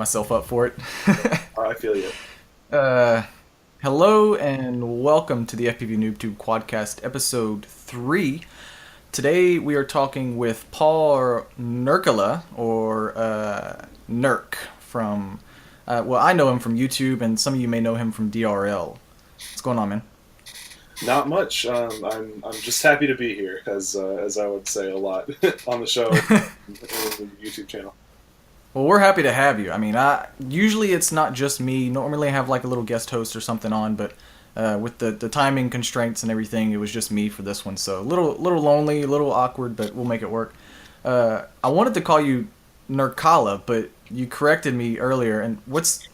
myself up for it. I feel you. uh, Hello and welcome to the FPV NoobTube Quadcast episode 3. Today we are talking with Paul Nurkala, or NURK, from, I know him from YouTube, and some of you may know him from DRL. What's going on, man? Not much. I'm just happy to be here, as I would say a lot on the show and the YouTube channel. Well, we're happy to have you. I mean, usually it's not just me. Normally I have like a little guest host or something on, but with the timing constraints and everything, it was just me for this one. So a little lonely, a little awkward, but we'll make it work. I wanted to call you Nurkala, but you corrected me earlier. And what's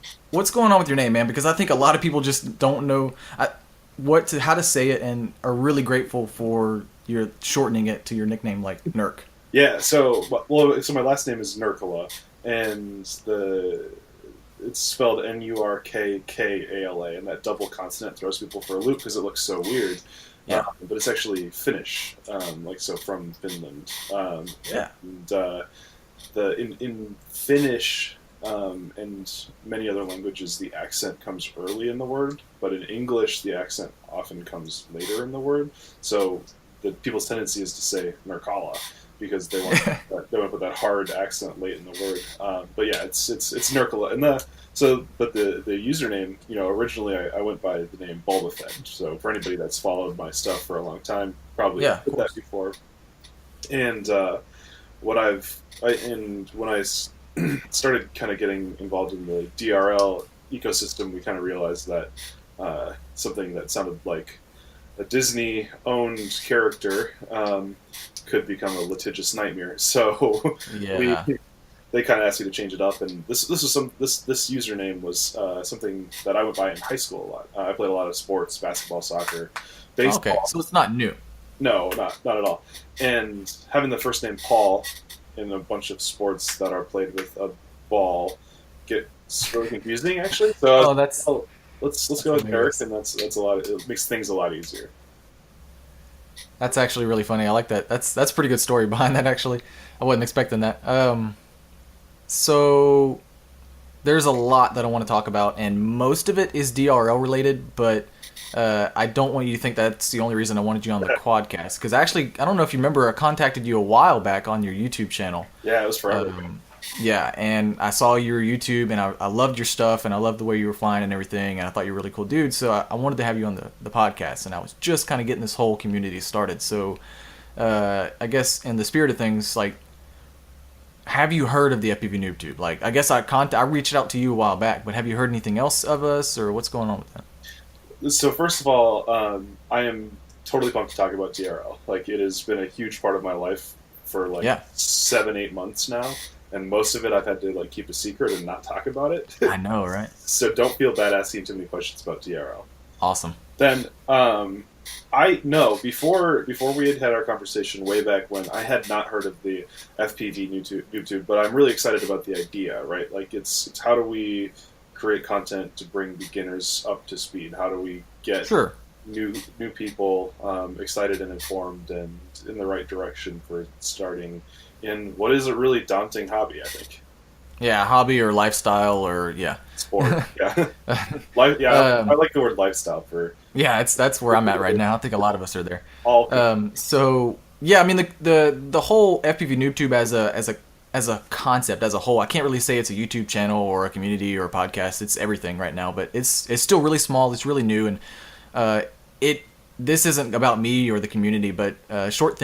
going on with your name, man? Because I think a lot of people just don't know how to say it, and are really grateful for your shortening it to your nickname like Nurk. Yeah. So my last name is Nurkala, and it's spelled Nurkkala, and that double consonant throws people for a loop because it looks so weird. Yeah. But it's actually Finnish, from Finland. Yeah. And in Finnish and many other languages, the accent comes early in the word, but in English, the accent often comes later in the word. So the people's tendency is to say Nurkala, because they want they want to put that hard accent late in the word. But yeah, it's Nurkala, and the username, originally I went by the name Bulbafed. So for anybody that's followed my stuff for a long time, probably heard that before. And when I started kind of getting involved in the DRL ecosystem, we kind of realized that something that sounded like a Disney-owned character could become a litigious nightmare. So they kind of asked me to change it up, and this username was something that I went by in high school a lot. I played a lot of sports: basketball, soccer, baseball. Okay, so it's not new. No, not at all. And having the first name Paul in a bunch of sports that are played with a ball gets really confusing, actually. So let's go with Eric, and that's a lot. It makes things a lot easier. That's actually really funny. I like that. That's a pretty good story behind that, actually. I wasn't expecting that. So there's a lot that I want to talk about, and most of it is DRL related, but I don't want you to think that's the only reason I wanted you on the quadcast. Because actually, I don't know if you remember, I contacted you a while back on your YouTube channel. Yeah, it was forever. Yeah, and I saw your YouTube, and I loved your stuff, and I loved the way you were flying and everything, and I thought you were a really cool dude, so I wanted to have you on the podcast, and I was just kind of getting this whole community started. So I guess in the spirit of things, like, have you heard of the FPV NoobTube? Like, I guess I reached out to you a while back, but have you heard anything else of us, or what's going on with that? So first of all, I am totally pumped to talk about DRL. Like, it has been a huge part of my life for 7-8 months now. And most of it I've had to keep a secret and not talk about it. I know, right? So don't feel bad asking too many questions about DRL. Awesome. Then I know before we had our conversation way back when, I had not heard of the FPV YouTube, but I'm really excited about the idea, right? Like, it's how do we create content to bring beginners up to speed? How do we get new people excited and informed and in the right direction for starting in what is a really daunting hobby, I think. Yeah, hobby or lifestyle or sport. Yeah, I like the word lifestyle for. Yeah, that's where I'm at right now. I think a lot of us are there. All. So yeah, I mean the whole FPV NoobTube as a concept, as a whole, I can't really say it's a YouTube channel or a community or a podcast. It's everything right now, but it's still really small. It's really new, and this isn't about me or the community, but short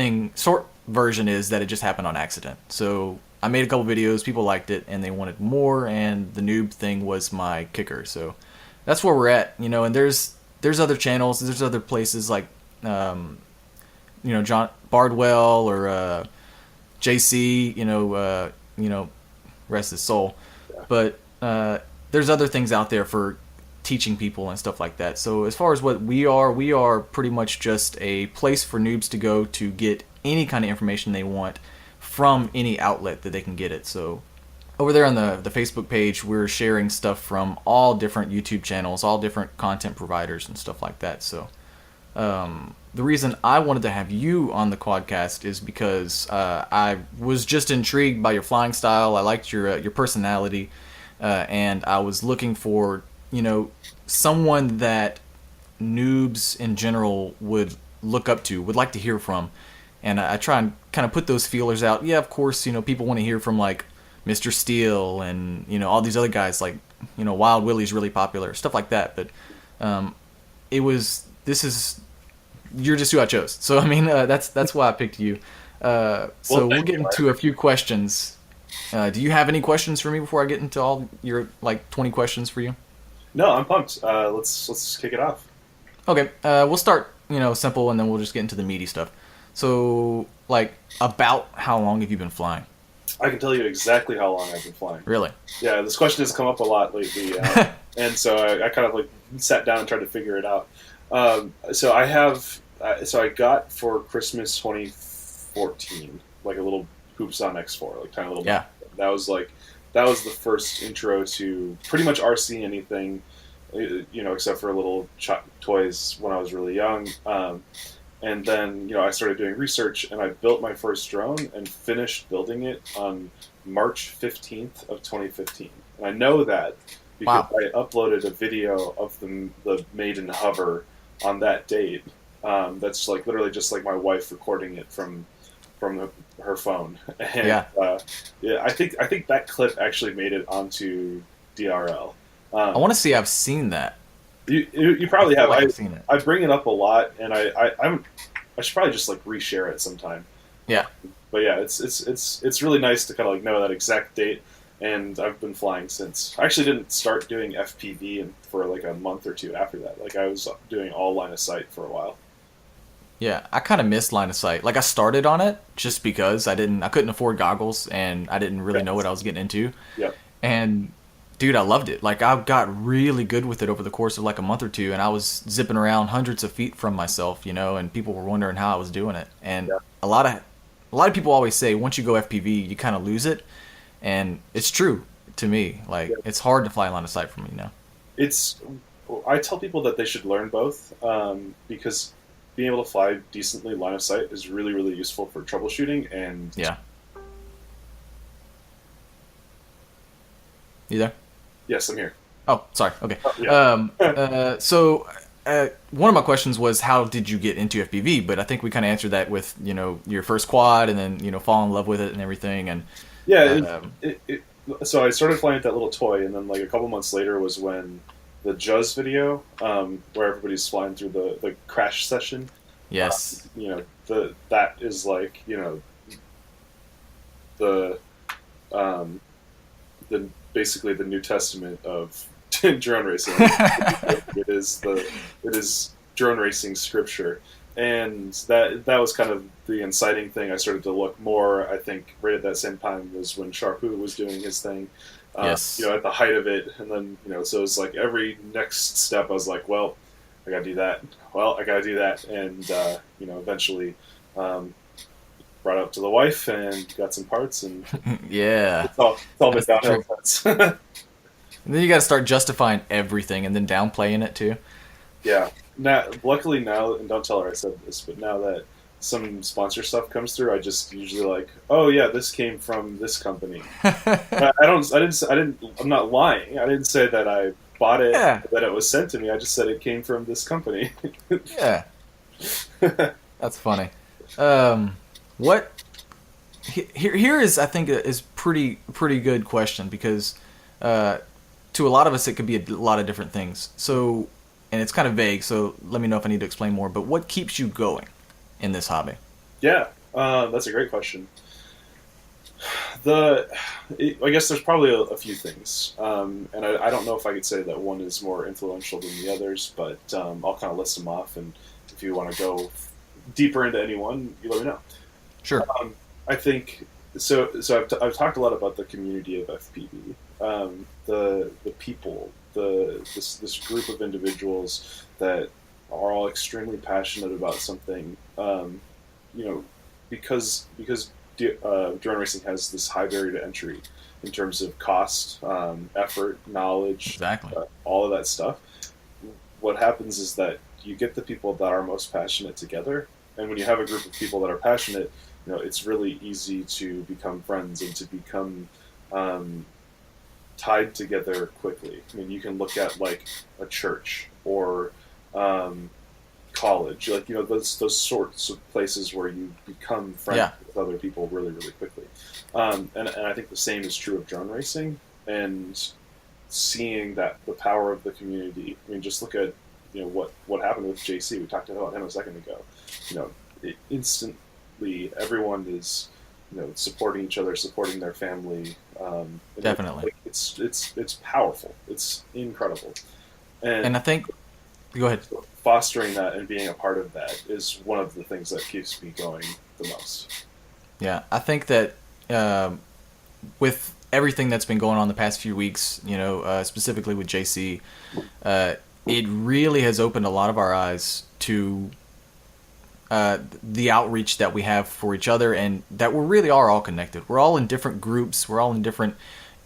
version is that it just happened on accident. So I made a couple videos, people liked it, and they wanted more, and the noob thing was my kicker. So that's where we're at, and there's other channels, there's other places like John Bardwell or JC, rest his soul. Yeah. But there's other things out there for teaching people and stuff like that. So as far as what we are pretty much just a place for noobs to go to get any kind of information they want from any outlet that they can get it. So over there on the Facebook page, we're sharing stuff from all different YouTube channels, all different content providers and stuff like that. So the reason I wanted to have you on the quadcast is because I was just intrigued by your flying style. I liked your personality. and I was looking for, someone that noobs in general would look up to, would like to hear from. And I try and kind of put those feelers out. Yeah, of course, people want to hear from like Mr. Steele and, all these other guys like, Wild Willie's really popular, stuff like that. But you're just who I chose. So, I mean, that's why I picked you. So we'll get into a few questions. Do you have any questions for me before I get into all your like 20 questions for you? No, I'm pumped. Let's kick it off. Okay, we'll start, simple, and then we'll just get into the meaty stuff. So, like, about how long have you been flying? I can tell you exactly how long I've been flying. Really? Yeah, this question has come up a lot lately, and so I kind of like sat down and tried to figure it out. So I got for Christmas 2014 like a little Hoops on X4, like tiny little. Yeah. That was the first intro to pretty much RC anything, except for little toys when I was really young. And then, I started doing research, and I built my first drone and finished building it on March 15th of 2015. And I know that because I uploaded a video of the maiden hover on that date. That's like literally just like my wife recording it from her phone. And, I think that clip actually made it onto DRL. I want to see. I've seen that. You probably have. I've seen it. I bring it up a lot, and I should probably just like reshare it sometime. Yeah. But yeah, it's really nice to kind of like know that exact date, and I've been flying since. I actually didn't start doing FPV for like a month or two after that. Like I was doing all line of sight for a while. Yeah, I kind of missed line of sight. Like I started on it just because I couldn't afford goggles and I didn't really know what I was getting into. Yep. And dude, I loved it. Like I got really good with it over the course of like a month or two, and I was zipping around hundreds of feet from myself, and people were wondering how I was doing it. And a lot of people always say once you go FPV, you kind of lose it, and it's true to me. Like it's hard to fly line of sight from me now. I tell people that they should learn both because being able to fly decently line of sight is really, really useful for troubleshooting. And yeah. You there? Yes, I'm here. Oh, sorry. Okay. Oh, yeah. So one of my questions was how did you get into FPV? But I think we kind of answered that with your first quad and then fall in love with it and everything. And so I started flying with that little toy, and then like a couple months later was when the Juzz video, where everybody's flying through the crash session. Yes. That is like the basically the New Testament of drone racing. It is drone racing scripture, and that was kind of the inciting thing. I started to look more. I think right at that same time was when Sharpoo was doing his thing. Yes. At the height of it, and then so it's like every next step I was like, well, I gotta do that. Well, I gotta do that, and eventually brought it up to the wife and got some parts, and yeah, it's all been downhill since. And then you got to start justifying everything and then downplaying it too. Yeah. Luckily now, and don't tell her I said this, but now that some sponsor stuff comes through, I just usually like, oh yeah, this came from this company. I'm not lying. I didn't say that I bought it, that it was sent to me. I just said it came from this company. Yeah. That's funny. Here is, I think, is pretty good question, because to a lot of us it could be a lot of different things. So, and it's kind of vague, so let me know if I need to explain more. But what keeps you going in this hobby? Yeah, that's a great question. I guess there's probably a few things, and I don't know if I could say that one is more influential than the others, but I'll kind of list them off, and if you want to go deeper into any one, you let me know. Sure. I think so. I've talked a lot about the community of FPV, the people, this group of individuals that are all extremely passionate about something. Because drone racing has this high barrier to entry in terms of cost, effort, knowledge, exactly, all of that stuff. What happens is that you get the people that are most passionate together, and when you have a group of people that are passionate, it's really easy to become friends and to become tied together quickly. I mean, you can look at like a church or college, like those sorts of places where you become friends with other people really, really quickly. And I think the same is true of drone racing, and seeing that the power of the community. I mean, just look at what happened with JC. We talked about him a second ago. Instantly everyone is supporting each other, supporting their family. Definitely, it's powerful. It's incredible, and I think. Go ahead. Fostering that and being a part of that is one of the things that keeps me going the most. Yeah, I think that with everything that's been going on the past few weeks, specifically with JC, it really has opened a lot of our eyes to the outreach that we have for each other, and that we really are all connected. We're all in different groups. We're all in different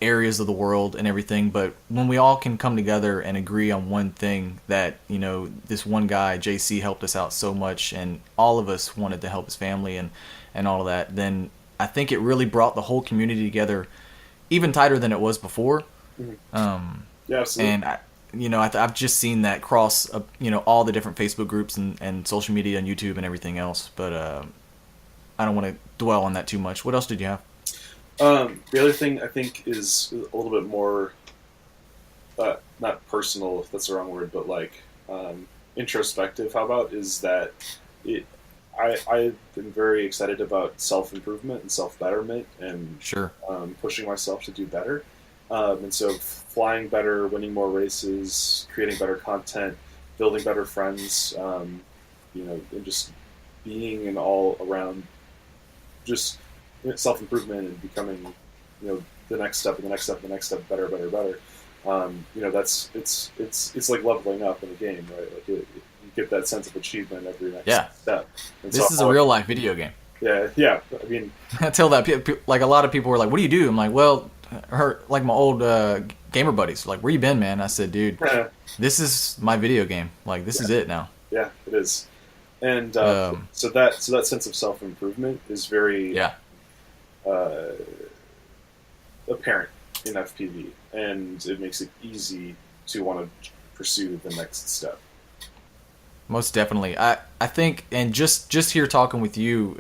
areas of the world and everything, but when we all can come together and agree on one thing, that this one guy JC helped us out so much, and all of us wanted to help his family and all of that, then I think it really brought the whole community together even tighter than it was before. Yeah, absolutely. And I've just seen that cross all the different Facebook groups and social media and YouTube and everything else, but I don't want to dwell on that too much. What else did you have? The other thing I think is a little bit more, not personal, if that's the wrong word, but like introspective. How about is that I've been very excited about self-improvement and self-betterment, and Sure. Pushing myself to do better. And so flying better, winning more races, creating better content, building better friends, and just being an all-around just self-improvement and becoming, the next step and the next step and the next step, better. That's it's like leveling up in a game, right? Like you get that sense of achievement every next step. And this is a real life video game. Yeah. I mean, I tell that like a lot of people were like, "What do you do?" I'm like, "Well, like my old gamer buddies, like, where you been, man?" I said, "Dude, this is my video game. Like, this is it now." Yeah, it is. And so that sense of self-improvement is very apparent in FPV, and it makes it easy to want to pursue the next step. Most definitely. I think, and just here talking with you,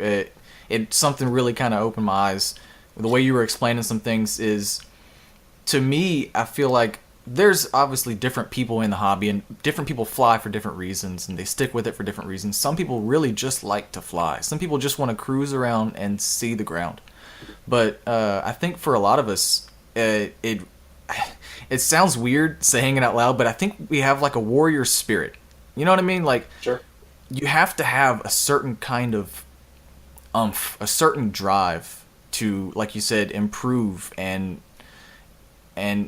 it something really kind of opened my eyes. The way you were explaining some things is, to me, I feel like there's obviously different people in the hobby, and different people fly for different reasons, and they stick with it for different reasons. Some people really just like to fly. Some people just want to cruise around and see the ground. But I think for a lot of us, it sounds weird saying it out loud, but I think we have like a warrior spirit. You know what I mean? Like, sure. You have to have a certain kind of a certain drive to, like you said, improve, and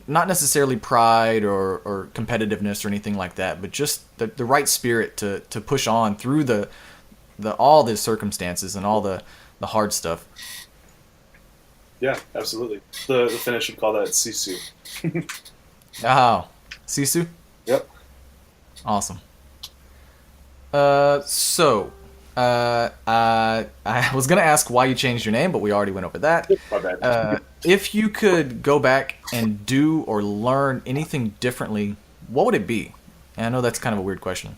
not necessarily pride or competitiveness or anything like that, but just the right spirit to push on through the all the circumstances and all the hard stuff. Yeah, absolutely. The Finnish would call that sisu. Oh, sisu? Yep. Awesome. So I was gonna ask why you changed your name, but we already went over that. My bad. If you could go back and do or learn anything differently, what would it be? And I know that's kind of a weird question.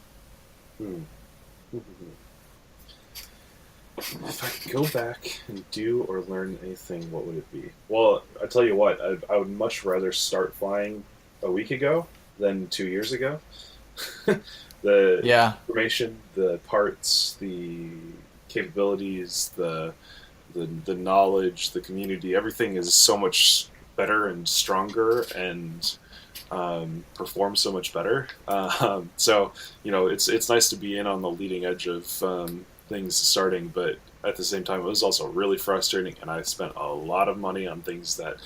If I could go back and do or learn anything, what would it be? Well, I tell you what, I would much rather start flying a week ago than 2 years ago. The information, the parts, the capabilities, the knowledge, the community, everything is so much better and stronger, and performs so much better. So it's nice to be in on the leading edge of things starting, but at the same time, it was also really frustrating, and I spent a lot of money on things that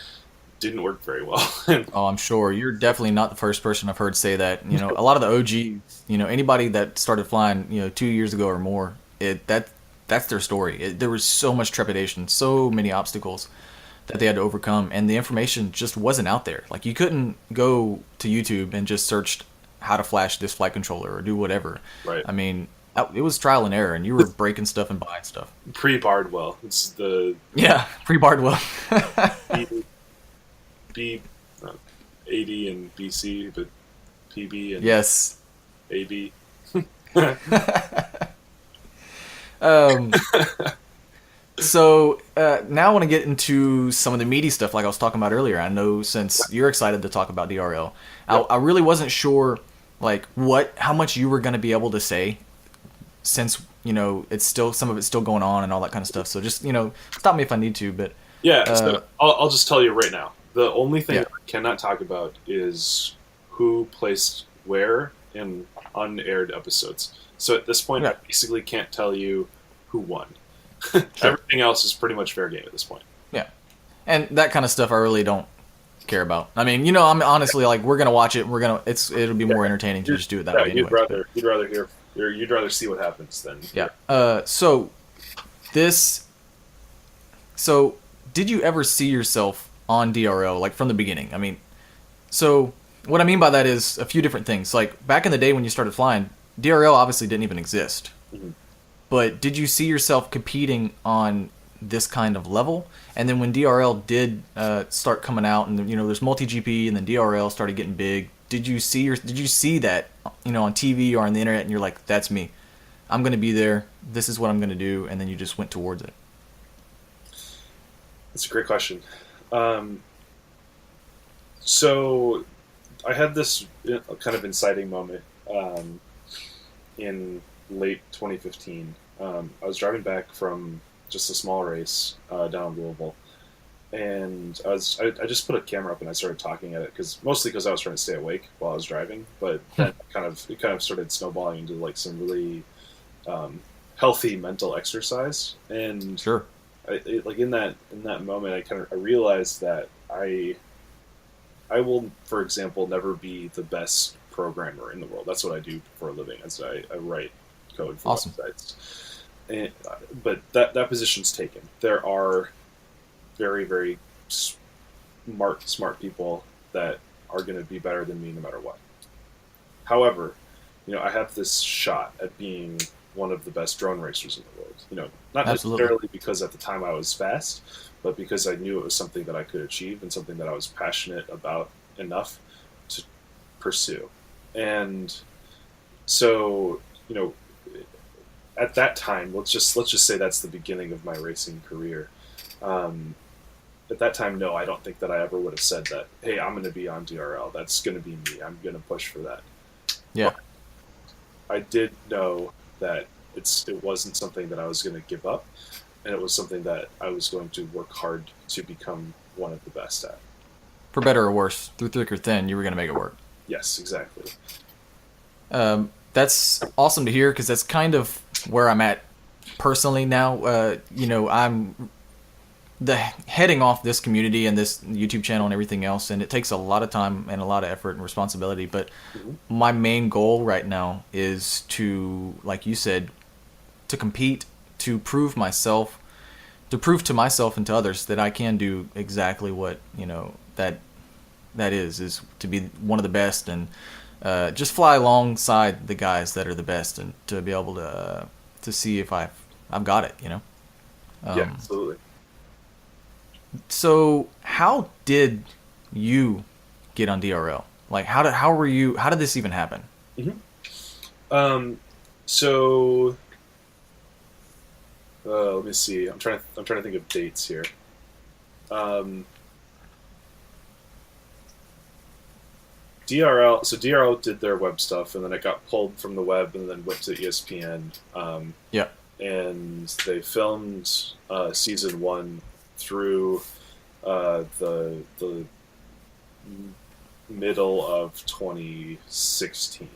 didn't work very well. Oh, I'm sure you're definitely not the first person I've heard say that. A lot of the OGs, anybody that started flying, 2 years ago or more, that's their story. There was so much trepidation, so many obstacles that they had to overcome, and the information just wasn't out there. Like, you couldn't go to YouTube and just search how to flash this flight controller or do whatever. Right. I mean, it was trial and error, and you were breaking stuff and buying stuff. Pre-Bardwell. It's the... Yeah, pre-Bardwell. AD and BC, but PB and Yes. AB. Um, so now I want to get into some of the meaty stuff, like I was talking about earlier. I know since you're excited to talk about DRL, Yep. I really wasn't sure, like how much you were going to be able to say, since it's still some of it's still going on and all that kind of stuff. So just stop me if I need to, but Yeah, uh, so I'll just tell you right now. The only thing yeah, I cannot talk about is who placed where in unaired episodes. So at this point, I yeah, basically can't tell you who won. sure, Everything else is pretty much fair game at this point. yeah, and that kind of stuff I really don't care about. I mean, I'm honestly like we're gonna watch it. It'll be more entertaining to just do it that Yeah, way, anyways. But you'd rather see what happens than yeah. hear. This. So, did you ever see yourself on DRL like from the beginning? I mean, so what I mean by that is a few different things. Like back in the day when you started flying, DRL obviously didn't even exist. Mhm. But did you see yourself competing on this kind of level? And then when DRL did start coming out, and there's multi GP, and then DRL started getting big. Did you see that on TV or on the internet, and you're like, that's me. I'm gonna be there. This is what I'm gonna do, and then you just went towards it. That's a great question. Um, so I had this kind of inciting moment in late 2015. I was driving back from just a small race down in Louisville, and I just put a camera up and I started talking at it mostly because I was trying to stay awake while I was driving. But then it kind of started snowballing into like some really healthy mental exercise. And Sure. like in that moment, I realized that I will, for example, never be the best programmer in the world. That's what I do for a living. As I write code for Awesome. websites. And, but that position's taken. There are very, very smart people that are going to be better than me no matter what. However, I have this shot at being one of the best drone racers in the world. Not Absolutely. necessarily because at the time I was fast, but because I knew it was something that I could achieve and something that I was passionate about enough to pursue. And so, at that time, let's just say that's the beginning of my racing career. Um, at that time, no, I don't think that I ever would have said that. Hey, I'm going to be on DRL. That's going to be me. I'm going to push for that. Yeah. But I did know that it wasn't something that I was going to give up, and it was something that I was going to work hard to become one of the best at. For better or worse, through thick or thin, you were gonna make it work. Yes, exactly. That's awesome to hear because that's kind of where I'm at personally now. I'm heading off this community and this YouTube channel and everything else, and it takes a lot of time and a lot of effort and responsibility. But Mm-hmm. my main goal right now is to, like you said, to compete, to prove myself, to prove to myself and to others that I can do exactly what that is to be one of the best and just fly alongside the guys that are the best and to be able to see if I've got it. Yeah, absolutely. So how did you get on DRL? Like how did this even happen? Mm-hmm. So let me see. I'm trying to think of dates here. DRL did their web stuff, and then it got pulled from the web, and then went to ESPN. Yeah. And they filmed season 1 through the middle of 2016.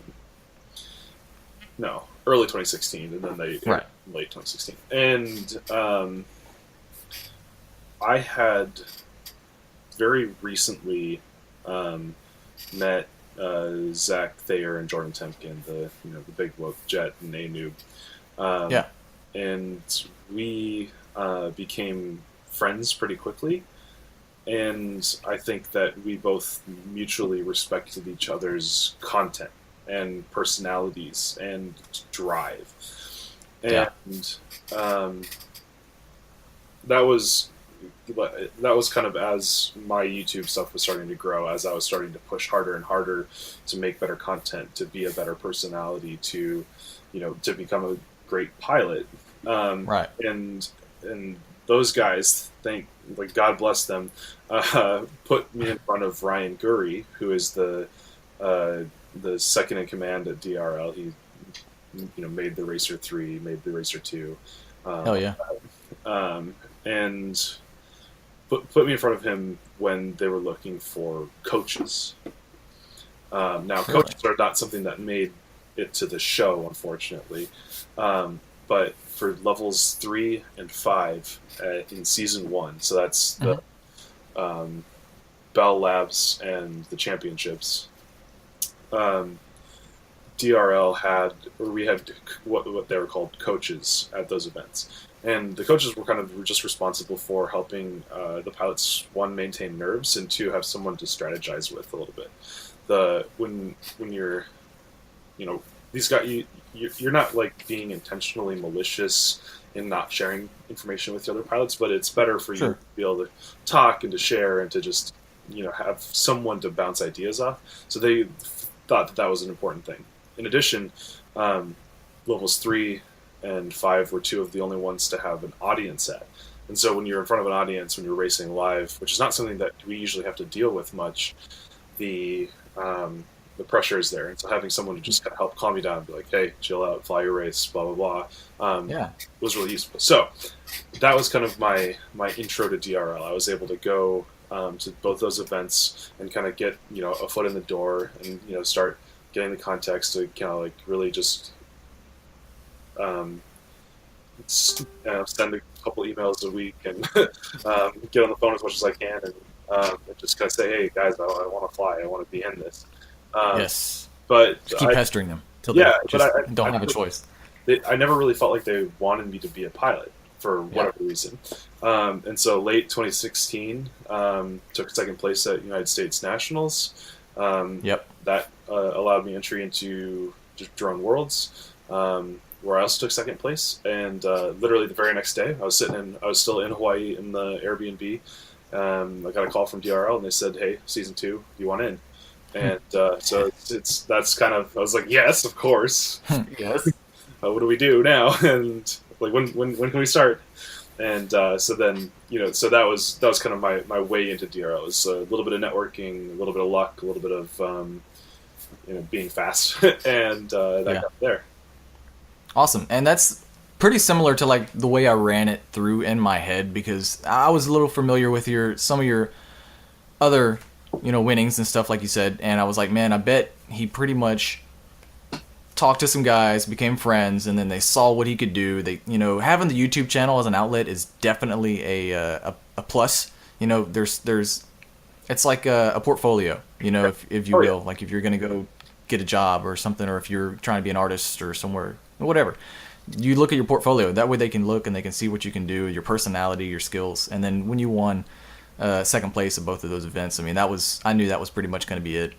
No, early 2016, and then they Right. late 2016. And I had very recently met Zach Thayer and Jordan Temkin, the big woke jet and A-noob. Yeah. And we became friends pretty quickly. And I think that we both mutually respected each other's content and personalities and drive. Yeah. And that was, that was kind of as my YouTube stuff was starting to grow, as I was starting to push harder and harder to make better content, to be a better personality, to, to become a great pilot. Right. And those guys, God bless them, put me in front of Ryan Gurry, who is the second in command at DRL. He, made the Racer 3, made the Racer 2. Hell yeah. And put me in front of him when they were looking for coaches. Now, Really? coaches are not something that made it to the show, unfortunately. But for levels 3 and 5 in season 1, so that's the Bell Labs and the championships. DRL we had what they were called coaches at those events, and the coaches were just responsible for helping the pilots, one, maintain nerves, and two, have someone to strategize with a little bit. When you're, these guys, you're not like being intentionally malicious in not sharing information with the other pilots, but it's better for you to be able to talk and to share and to just have someone to bounce ideas off. So they thought that was an important thing. In addition, levels 3 and 5 were two of the only ones to have an audience at. And so when you're in front of an audience, when you're racing live, which is not something that we usually have to deal with much, the pressure is there. And so having someone to just kind of help calm you down and be like, hey, chill out, fly your race, blah, blah, blah, was really useful. So that was kind of my intro to DRL. I was able to go to both those events and kind of get, a foot in the door and, start getting the context to kind of like really just send a couple emails a week and get on the phone as much as I can and just kind of say, hey guys, I want to fly, I want to be in this. Yes, but just keep pestering them till they don't have a choice. I never really felt like they wanted me to be a pilot for whatever reason. And so late 2016, took second place at United States Nationals. That allowed me entry into Drone Worlds, where I also took second place. And literally the very next day, I was still in Hawaii in the Airbnb. I got a call from DRL and they said, "Hey, season 2, you want in?" And so that's kind of, I was like, yes, of course. Yes. What do we do now? And like, when can we start? And so then, so that was kind of my way into DRL. It was a little bit of networking, a little bit of luck, a little bit of being fast, and that got there. Awesome. And that's pretty similar to like the way I ran it through in my head, because I was a little familiar with some of your other winnings and stuff, like you said, and I was like, man, I bet he pretty much talked to some guys, became friends, and then they saw what he could do. They, having the YouTube channel as an outlet is definitely a plus. There's it's like a portfolio, if you will, like if you're gonna go get a job or something, or if you're trying to be an artist or somewhere, whatever. You look at your portfolio. That way they can look and they can see what you can do, your personality, your skills, and then when you won second place at both of those events, I mean, I knew that was pretty much going to be it.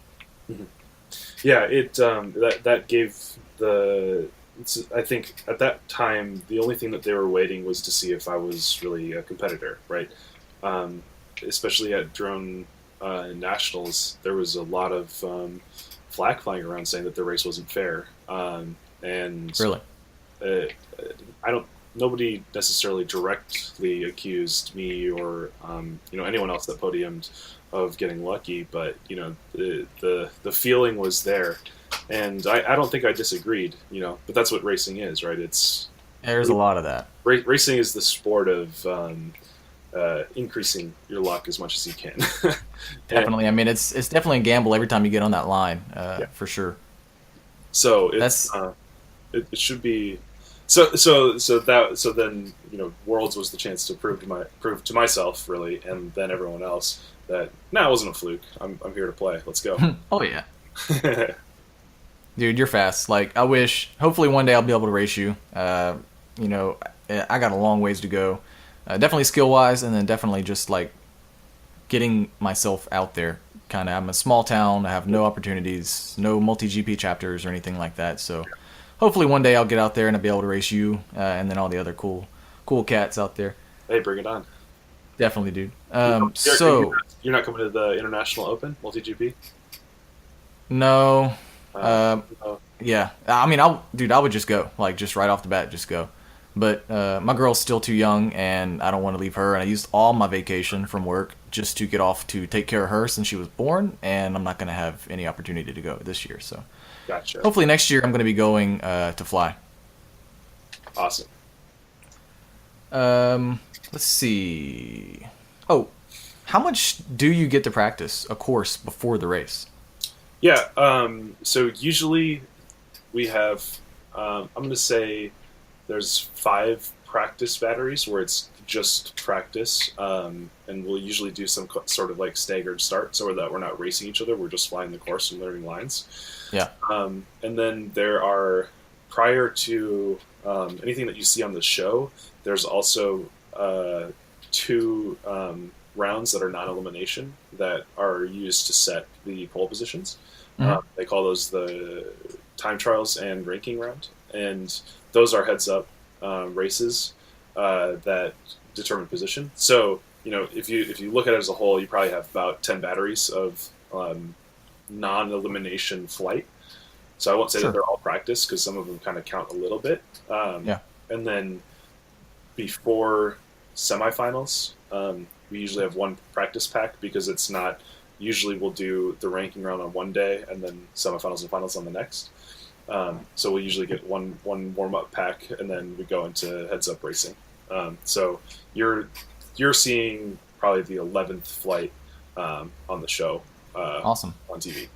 Mm-hmm. Yeah, it that gave I think at that time the only thing that they were waiting was to see if I was really a competitor, right? Especially at Drone Nationals, there was a lot of flack flying around saying that the race wasn't fair, and really, nobody necessarily directly accused me or anyone else that podiumed of getting lucky, but the feeling was there, and I don't think I disagreed, but that's what racing is, right? There's a lot of that. Racing is the sport of increasing your luck as much as you can. Definitely. I mean, it's definitely a gamble every time you get on that line, for sure. So it should be. So then Worlds was the chance to prove to myself, really, and then everyone else that it wasn't a fluke. I'm here to play. Let's go. Oh yeah. Dude, you're fast. Like, hopefully one day I'll be able to race you. I got a long ways to go. Definitely skill wise, and then definitely just like getting myself out there. Kind of, I'm a small town. I have no opportunities, no multi-GP chapters or anything like that. So hopefully one day I'll get out there and I'll be able to race you, and then all the other cool cats out there. Hey, bring it on. Definitely, dude. You're you're not coming to the International Open multi GP. No, Uh, um, oh, yeah. I mean, I would just go, like, just right off the bat, just go. But my girl's still too young, and I don't want to leave her. And I used all my vacation from work just to get off to take care of her since she was born, and I'm not going to have any opportunity to go this year. So gotcha. hopefully next year I'm going to be going to fly. Awesome. Let's see. Oh, how much do you get to practice a course before the race? Yeah. So usually we have. I'm going to say there's 5 practice batteries where it's just practice, and we'll usually do some sort of like staggered start so that we're not racing each other. We're just flying the course and learning lines. Yeah. And then there are, prior to anything that you see on the show, there's also 2 rounds that are non-elimination that are used to set the pole positions. Hmm. They call those the time trials and ranking round, and those are heads-up races that determine position. So if you look at it as a whole, you probably have about 10 batteries of non-elimination flight. So I won't say that Sure. they're all practice because some of them kind of count a little bit. Yeah. And then before semifinals, we usually have 1 practice pack because it's not. Usually we'll do the ranking round on one day and then semifinals and finals on the next. So we'll usually get one warm up pack and then we go into heads up racing. So you're seeing probably the 11th flight on the show Awesome. on TV.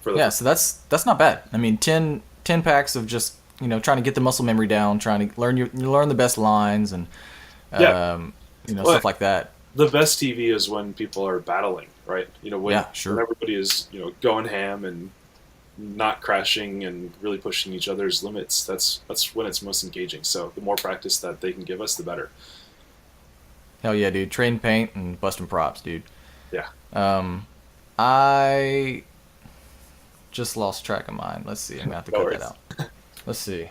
For the Yeah, so that's not bad. I mean, 10 packs of just trying to get the muscle memory down, trying to learn the best lines and Yeah. stuff like that. The best TV is when people are battling, right? When, Yeah, sure. when everybody is going ham and not crashing and really pushing each other's limits. That's when it's most engaging. So the more practice that they can give us, the better. Hell yeah, dude. Trading paint and busting props, dude. Yeah. I just lost track of mine. Let's see. I'm gonna have to No cut that worries. out. Let's see.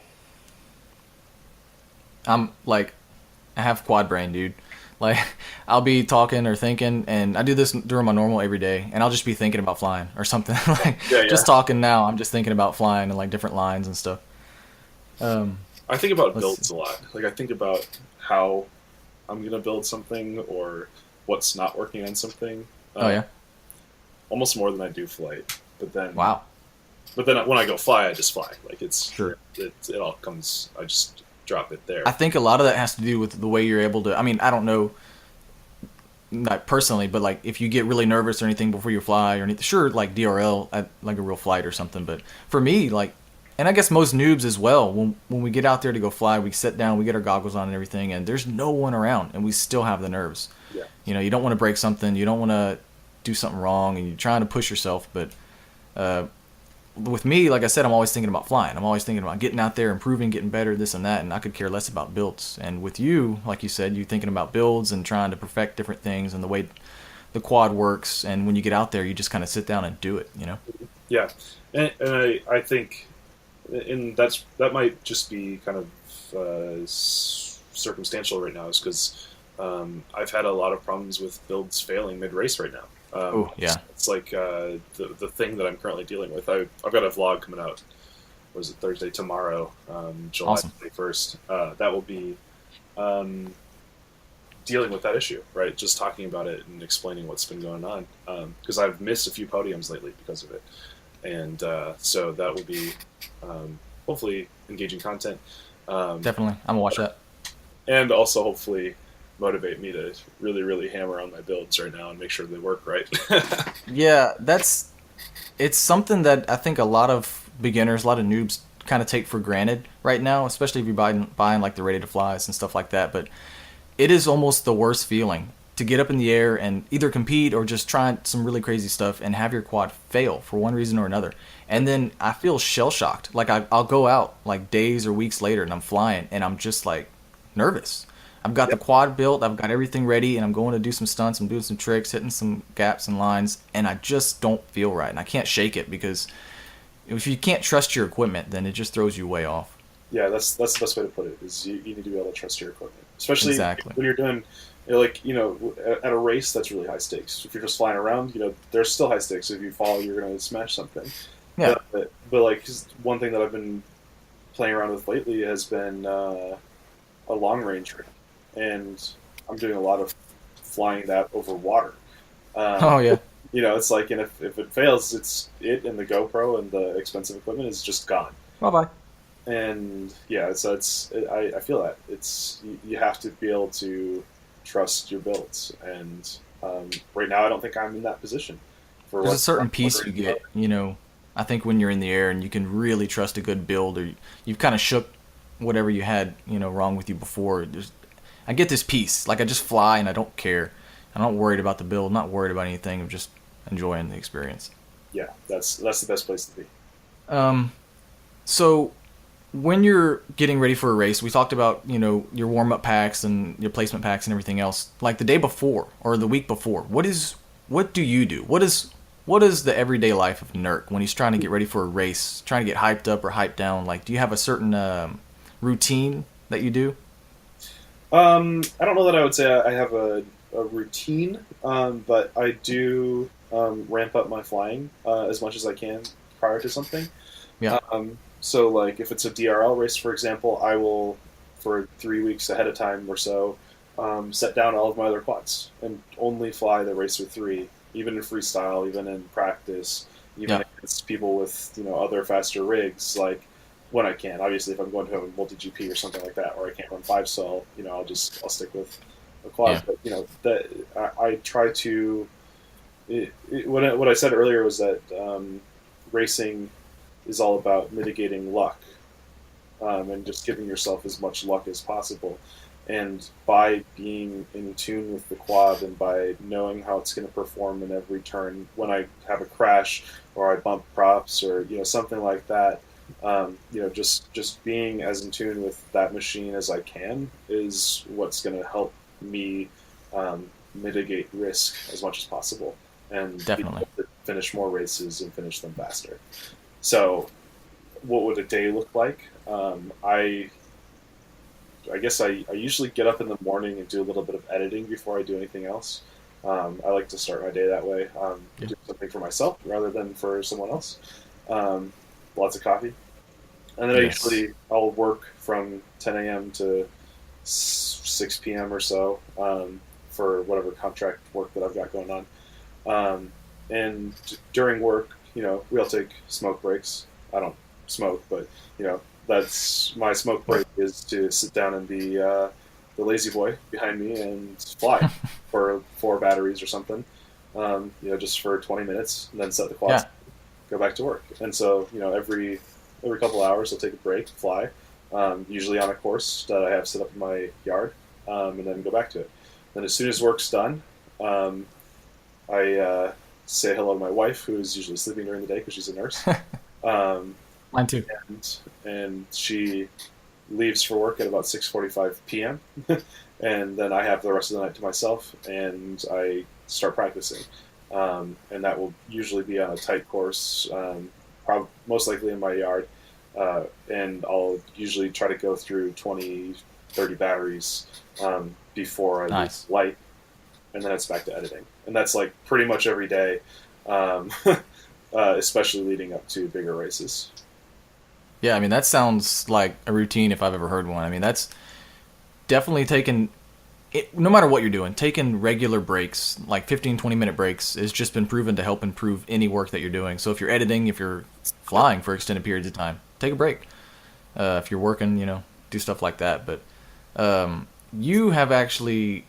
I'm like, I have quad brain, dude. Like, I'll be talking or thinking, and I do this during my normal every day, and I'll just be thinking about flying or something. Like, Yeah, yeah. just talking now, I'm just thinking about flying and like different lines and stuff. Um, I think about let's builds see. a lot. Like I think about how I'm gonna build something or what's not working on something. Oh yeah. Almost more than I do flight. Wow. But then when I go fly, I just fly. Like Sure. it all comes. I just drop it there. I think a lot of that has to do with the way you're able to. I mean, I don't know, not personally, but like if you get really nervous or anything before you fly or anything, sure, like DRL at like a real flight or something. But for me, like, and I guess most noobs as well, when we get out there to go fly, we sit down, we get our goggles on and everything, and there's no one around, and we still have the nerves. Yeah. You don't want to break something, you don't want to do something wrong, and you're trying to push yourself, but. With me, like I said, I'm always thinking about flying. I'm always thinking about getting out there, improving, getting better, this and that, and I could care less about builds. And with you, like you said, you're thinking about builds and trying to perfect different things and the way the quad works. And when you get out there, you just kind of sit down and do it. Yeah, and I think, and that might just be kind of circumstantial right now, is because I've had a lot of problems with builds failing mid race right now. Oh, yeah. It's like the thing that I'm currently dealing with. I've got a vlog coming out. Was it Thursday tomorrow, July Awesome. 21st? That will be dealing with that issue, right? Just talking about it and explaining what's been going on. Because I've missed a few podiums lately because of it, and so that will be hopefully engaging content. Definitely. I'm going to watch that. And also hopefully motivate me to really, really hammer on my builds right now and make sure they work right. Yeah, it's something that I think a lot of beginners, a lot of noobs kind of take for granted right now, especially if you're buying like the ready to flies and stuff like that. But it is almost the worst feeling to get up in the air and either compete or just try some really crazy stuff and have your quad fail for one reason or another. And then I feel shell shocked. Like I'll go out like days or weeks later and I'm flying and I'm just like nervous. I've got the quad built, I've got everything ready, and I'm going to do some stunts, I'm doing some tricks, hitting some gaps and lines, and I just don't feel right. And I can't shake it because if you can't trust your equipment, then it just throws you way off. Yeah, that's the best way to put it. Is you need to be able to trust your equipment. especially Exactly. when you're doing, like, at a race that's really high stakes. If you're just flying around, there's still high stakes. If you fall, you're going to smash something. Yeah. But like, 'cause one thing that I've been playing around with lately has been a long range rig, and I'm doing a lot of flying that over water. Um, Oh yeah. it's like, and if it fails, it and the GoPro and the expensive equipment is just gone. Bye bye. And yeah, so I feel that you have to be able to trust your builds, and right now I don't think I'm in that position for There's a what certain what peace you we're get, I think when you're in the air and you can really trust a good build, or you've kind of shook whatever you had, wrong with you before. I get this peace. Like I just fly and I don't care. I'm not worried about the build, not worried about anything. I'm just enjoying the experience. Yeah, that's the best place to be. Um, so when you're getting ready for a race, we talked about, your warm up packs and your placement packs and everything else. Like the day before or the week before, what do you do? What is the everyday life of NURK when he's trying to get ready for a race, trying to get hyped up or hyped down? Like, do you have a certain routine that you do? I don't know that I would say I have a routine, but I do ramp up my flying as much as I can prior to something. Yeah. So, like, if it's a DRL race, for example, I will, for 3 weeks ahead of time or so, set down all of my other quads and only fly the Racer 3, even in freestyle, even in practice, even Yeah. against people with, other faster rigs, like, when I can. Obviously, if I'm going to a multi-GP or something like that, or I can't run 5-stall, I'll stick with a quad. Yeah. But, I try to... what I said earlier was that racing is all about mitigating luck, and just giving yourself as much luck as possible. And by being in tune with the quad and by knowing how it's going to perform in every turn, when I have a crash or I bump props or something like that, just being as in tune with that machine as I can is what's going to help me mitigate risk as much as possible and be Definitely. able to finish more races and finish them faster. So, what would a day look like? I guess I usually get up in the morning and do a little bit of editing before I do anything else. I like to start my day that way, Yeah. do something for myself rather than for someone else. Lots of coffee, and then Yes. I'll work from 10 a.m. to 6 p.m. or so, for whatever contract work that I've got going on. And during work, we all take smoke breaks. I don't smoke, but that's my smoke break is to sit down and be the lazy boy behind me and fly for 4 batteries or something. Just for 20 minutes, and then set the quads, Yeah. go back to work. And so, every couple hours, I'll take a break, fly, usually on a course that I have set up in my yard, and then go back to it. Then as soon as work's done, I say hello to my wife, who is usually sleeping during the day because she's a nurse. Um, Mine too. and she leaves for work at about 6:45 p.m. and then I have the rest of the night to myself, and I start practicing. And that will usually be on a tight course, most likely in my yard. And I'll usually try to go through 20, 30 batteries before I Nice. leave light, and then it's back to editing. And that's like pretty much every day, um, especially leading up to bigger races. Yeah, I mean that sounds like a routine if I've ever heard one. I mean that's definitely taking no matter what you're doing, taking regular breaks, like 15, 20-minute breaks, has just been proven to help improve any work that you're doing. So if you're editing, if you're flying for extended periods of time, take a break. If you're working, do stuff like that. But you have actually,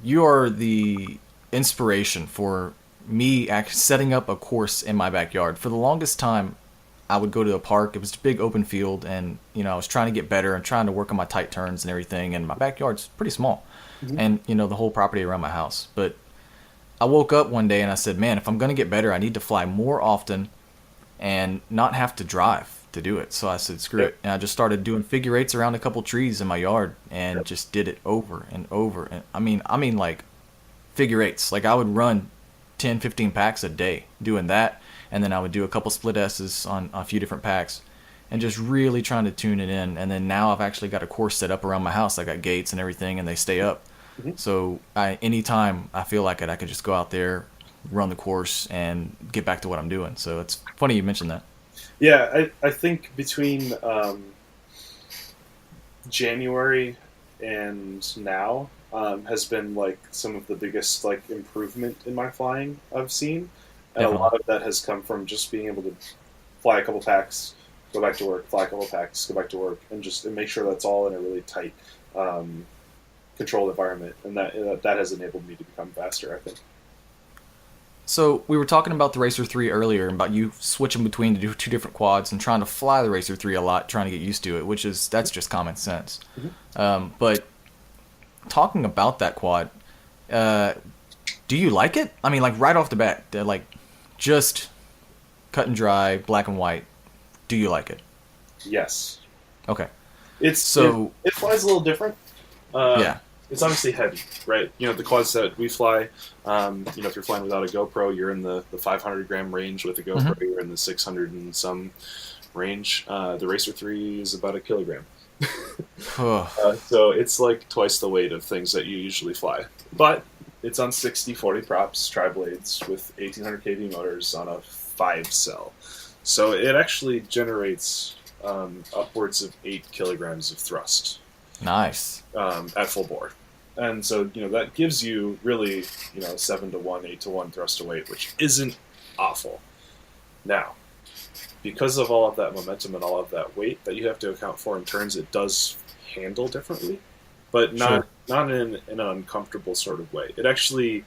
you are the inspiration for me setting up a course in my backyard. For the longest time, I would go to a park. It was a big open field, and I was trying to get better and trying to work on my tight turns and everything. And my backyard's pretty small, Mm-hmm. and the whole property around my house. But I woke up one day and I said, "Man, if I'm gonna get better, I need to fly more often and not have to drive to do it." So I said, "Screw Yep. it," and I just started doing figure eights around a couple trees in my yard and Yep. just did it over and over. And I mean like figure eights. Like I would run 10, 15 packs a day doing that, and then I would do a couple split S's on a few different packs, and just really trying to tune it in. And then now I've actually got a course set up around my house. I got gates and everything, and they stay up. Mm-hmm. So anytime I feel like it, I could just go out there, run the course, and get back to what I'm doing. So it's funny you mentioned that. Yeah, I think between January and now has been like some of the biggest like improvement in my flying I've seen, and Definitely. a lot of that has come from just being able to fly a couple packs, go back to work, fly a couple packs, go back to work, and just make sure that's all in a really tight, controlled environment, and that has enabled me to become faster, I think. So we were talking about the Racer 3 earlier, about you switching between the two different quads and trying to fly the Racer 3 a lot, trying to get used to it, that's just common sense. But talking about that quad, do you like it? I mean, like right off the bat, like just cut and dry, black and white. Do you like it? Yes. Okay. It flies a little different. Yeah. It's obviously heavy, right? The quads that we fly, if you're flying without a GoPro, you're in the 500 gram range. With a GoPro, you're in the 600 and some range. The Racer 3 is about a kilogram. So it's like twice the weight of things that you usually fly. But it's on 60/40 props, tri-blades with 1800 kV motors on a 5-cell. So it actually generates upwards of 8 kilograms of thrust. Nice. At full bore. And so, that gives you really, 7-to-1, 8-to-1 thrust to weight, which isn't awful. Now, because of all of that momentum and all of that weight that you have to account for in turns, it does handle differently, but not in an uncomfortable sort of way. It actually,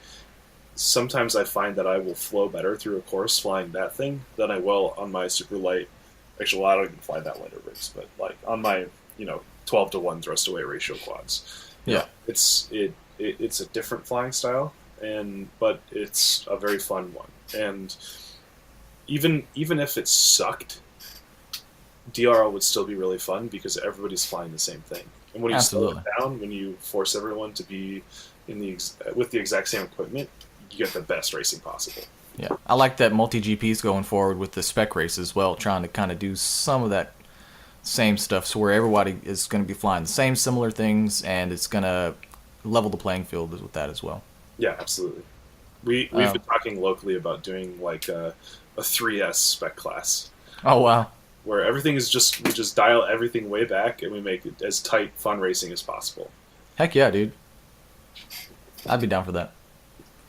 sometimes I find that I will flow better through a course flying that thing than I will on my super light. Actually, well, I don't even fly that light of rigs, but like on my, 12-to-1 thrust to weight ratio quads. Yeah. It's a different flying style, but it's a very fun one. And even if it sucked, DRL would still be really fun because everybody's flying the same thing. And when you slow it down, when you force everyone to be with the exact same equipment, you get the best racing possible. Yeah, I like that multi-GP's going forward with the spec race as well, trying to kind of do some of that same stuff, so where everybody is going to be flying the same similar things, and it's going to level the playing field with that as well. Yeah, absolutely. We've been talking locally about doing like a 3S spec class. Oh, wow. Where everything is we just dial everything way back and we make it as tight, fun racing as possible. Heck yeah, dude. I'd be down for that.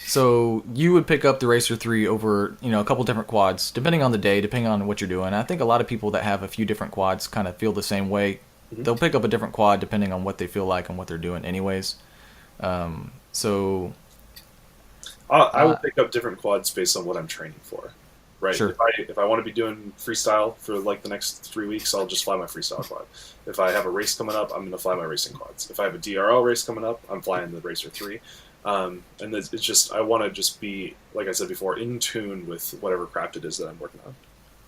So you would pick up the Racer 3 over, a couple different quads, depending on the day, depending on what you're doing. I think a lot of people that have a few different quads kind of feel the same way. Mm-hmm. They'll pick up a different quad depending on what they feel like and what they're doing anyways. So I would pick up different quads based on what I'm training for. Right. Sure. If I want to be doing freestyle for like the next 3 weeks, I'll just fly my freestyle quad. If I have a race coming up, I'm going to fly my racing quads. If I have a DRL race coming up, I'm flying the Racer 3. And it's just, I want to just be, like I said before, in tune with whatever craft it is that I'm working on.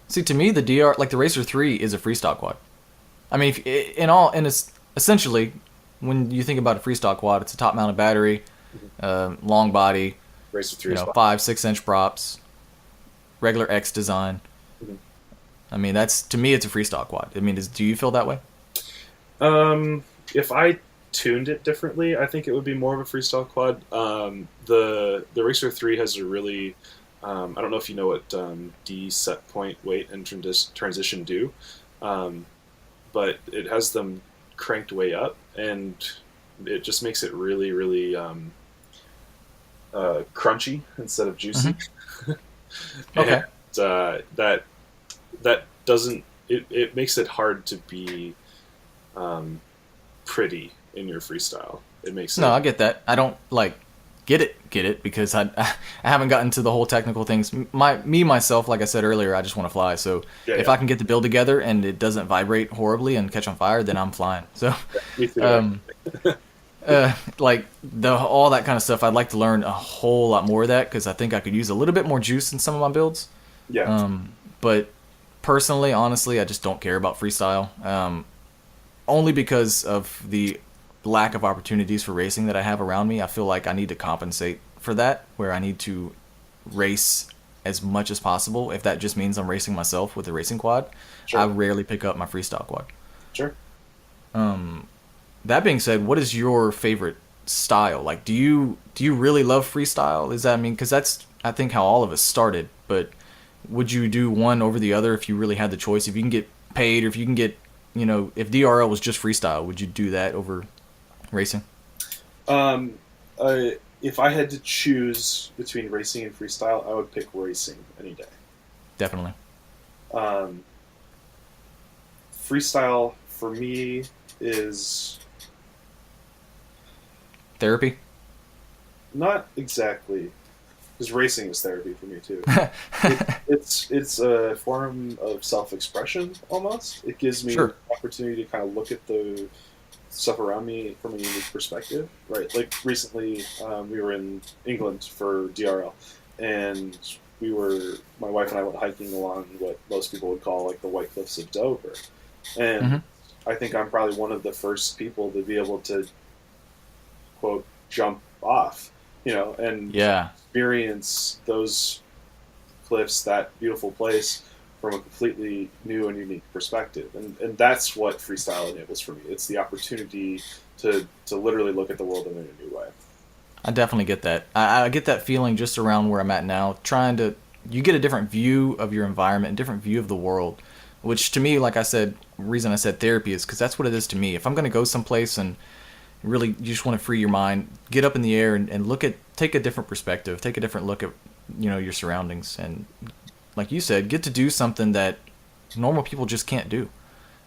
See, to me, the Racer 3 is a freestyle quad. I mean, it's essentially, when you think about a freestyle quad, it's a top-mounted battery, long body, Racer 3 5-6 inch props, regular X design. Mm-hmm. I mean, to me, it's a freestyle quad. I mean, do you feel that way? If I tuned it differently, I think it would be more of a freestyle quad. The Racer 3 has a really, I don't know if you know what D set point, weight, and transition do, but it has them cranked way up, and it just makes it really, really crunchy instead of juicy. Mm-hmm. Okay. That doesn't, it makes it hard to be pretty in your freestyle. It makes I get that. I don't get it because I haven't gotten to the whole technical things. Myself, like I said earlier, I just want to fly. So if I can get the build together and it doesn't vibrate horribly and catch on fire, then I'm flying. So me too. All that kind of stuff, I'd like to learn a whole lot more of that because I think I could use a little bit more juice in some of my builds. Yeah. But personally, honestly, I just don't care about freestyle. Only because of the lack of opportunities for racing that I have around me. I feel like I need to compensate for that, where I need to race as much as possible. If that just means I'm racing myself with a racing quad, I Sure. rarely pick up my freestyle quad. Sure. That being said, what is your favorite style? Like, do you really love freestyle? Is that, I mean, because that's, I think, how all of us started. But would you do one over the other if you really had the choice? If you can get paid, or if you can get, if DRL was just freestyle, would you do that over racing? Um, if I had to choose between racing and freestyle, I would pick racing any day. Definitely. Um, Freestyle for me is Therapy. not exactly, because racing is therapy for me too. It's a form of self expression almost. It gives me Sure. the opportunity to kind of look at the stuff around me from a unique perspective, right? Like recently, we were in England for DRL, and my wife and I went hiking along what most people would call like the White Cliffs of Dover, and Hmm. I think I'm probably one of the first people to be able to quote jump off, and Yeah. experience those cliffs, that beautiful place, from a completely new and unique perspective. And that's what freestyle enables for me. It's the opportunity to literally look at the world in a new way. I definitely get that. I get that feeling just around where I'm at now. You get a different view of your environment, a different view of the world, which to me, like I said, reason I said therapy is because that's what it is to me. If I'm going to go someplace and really you just want to free your mind, get up in the air and take a different perspective, take a different look at, your surroundings. And like you said, get to do something that normal people just can't do.